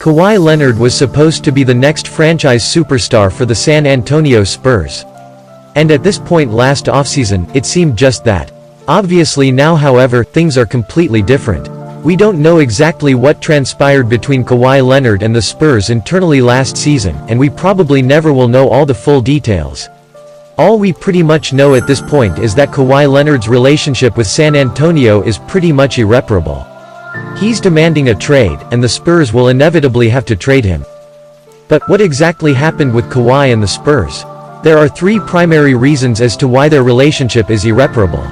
Kawhi Leonard was supposed to be the next franchise superstar for the San Antonio Spurs. And at this point last offseason, it seemed just that. Obviously now, however, things are completely different. We don't know exactly what transpired between Kawhi Leonard and the Spurs internally last season, and we probably never will know all the full details. All we pretty much know at this point is that Kawhi Leonard's relationship with San Antonio is pretty much irreparable. He's demanding a trade, and the Spurs will inevitably have to trade him. But what exactly happened with Kawhi and the Spurs? There are three primary reasons as to why their relationship is irreparable: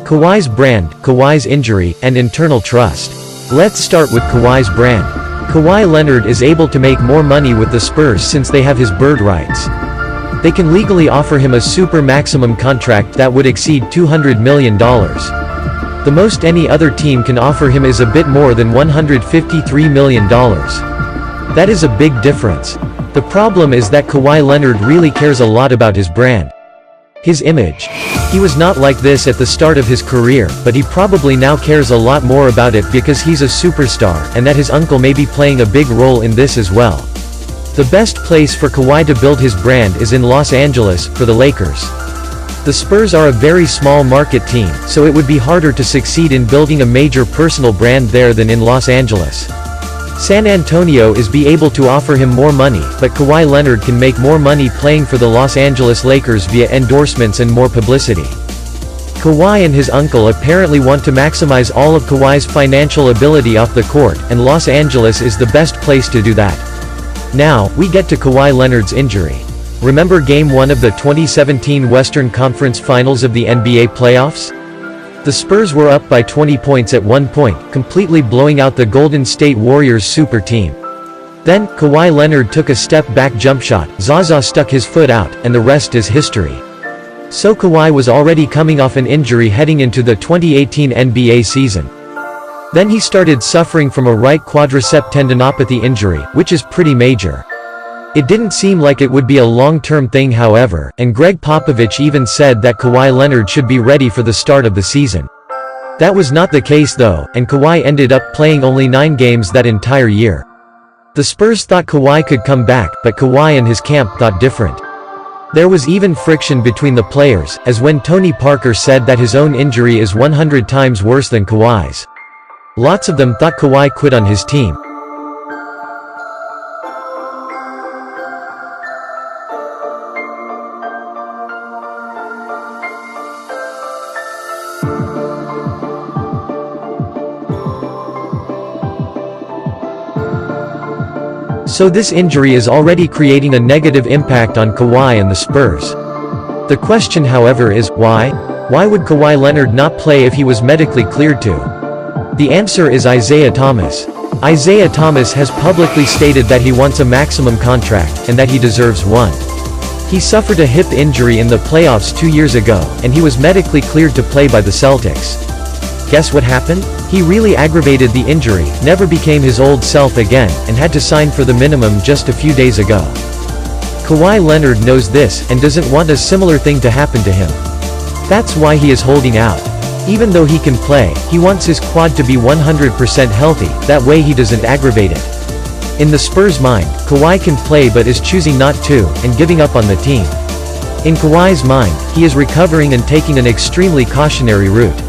Kawhi's brand, Kawhi's injury, and internal trust. Let's start with Kawhi's brand. Kawhi Leonard is able to make more money with the Spurs since they have his bird rights. They can legally offer him a super maximum contract that would exceed $200 million. The most any other team can offer him is a bit more than $153 million. That is a big difference. The problem is that Kawhi Leonard really cares a lot about his brand. His image. He was not like this at the start of his career, but he probably now cares a lot more about it because he's a superstar, and that his uncle may be playing a big role in this as well. The best place for Kawhi to build his brand is in Los Angeles, for the Lakers. The Spurs are a very small market team, so it would be harder to succeed in building a major personal brand there than in Los Angeles. San Antonio is able to offer him more money, but Kawhi Leonard can make more money playing for the Los Angeles Lakers via endorsements and more publicity. Kawhi and his uncle apparently want to maximize all of Kawhi's financial ability off the court, and Los Angeles is the best place to do that. Now, we get to Kawhi Leonard's injury. Remember Game 1 of the 2017 Western Conference Finals of the NBA playoffs? The Spurs were up by 20 points at one point, completely blowing out the Golden State Warriors super team. Then, Kawhi Leonard took a step-back jump shot, Zaza stuck his foot out, and the rest is history. So Kawhi was already coming off an injury heading into the 2018 NBA season. Then he started suffering from a right quadricep tendinopathy injury, which is pretty major. It didn't seem like it would be a long-term thing, however, and Greg Popovich even said that Kawhi Leonard should be ready for the start of the season. That was not the case though, and Kawhi ended up playing only 9 games that entire year. The Spurs thought Kawhi could come back, but Kawhi and his camp thought different. There was even friction between the players, as when Tony Parker said that his own injury is 100 times worse than Kawhi's. Lots of them thought Kawhi quit on his team. So this injury is already creating a negative impact on Kawhi and the Spurs. The question, however, is, why? Why would Kawhi Leonard not play if he was medically cleared to? The answer is Isaiah Thomas. Isaiah Thomas has publicly stated that he wants a maximum contract, and that he deserves one. He suffered a hip injury in the playoffs 2 years ago, and he was medically cleared to play by the Celtics. Guess what happened? He really aggravated the injury, never became his old self again, and had to sign for the minimum just a few days ago. Kawhi Leonard knows this, and doesn't want a similar thing to happen to him. That's why he is holding out. Even though he can play, he wants his quad to be 100% healthy, that way he doesn't aggravate it. In the Spurs' mind, Kawhi can play but is choosing not to, and giving up on the team. In Kawhi's mind, he is recovering and taking an extremely cautionary route.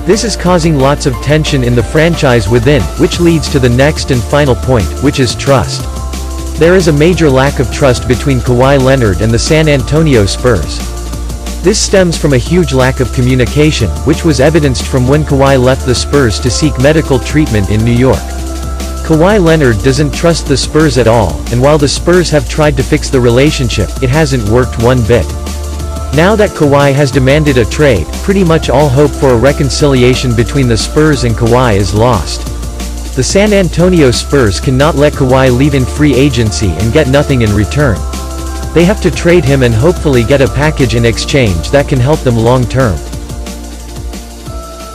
This is causing lots of tension in the franchise within, which leads to the next and final point, which is trust. There is a major lack of trust between Kawhi Leonard and the San Antonio Spurs. This stems from a huge lack of communication, which was evidenced from when Kawhi left the Spurs to seek medical treatment in New York. Kawhi Leonard doesn't trust the Spurs at all, and while the Spurs have tried to fix the relationship, it hasn't worked one bit. Now that Kawhi has demanded a trade, pretty much all hope for a reconciliation between the Spurs and Kawhi is lost. The San Antonio Spurs cannot let Kawhi leave in free agency and get nothing in return. They have to trade him and hopefully get a package in exchange that can help them long term.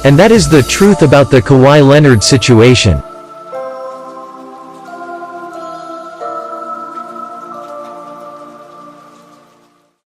And that is the truth about the Kawhi Leonard situation.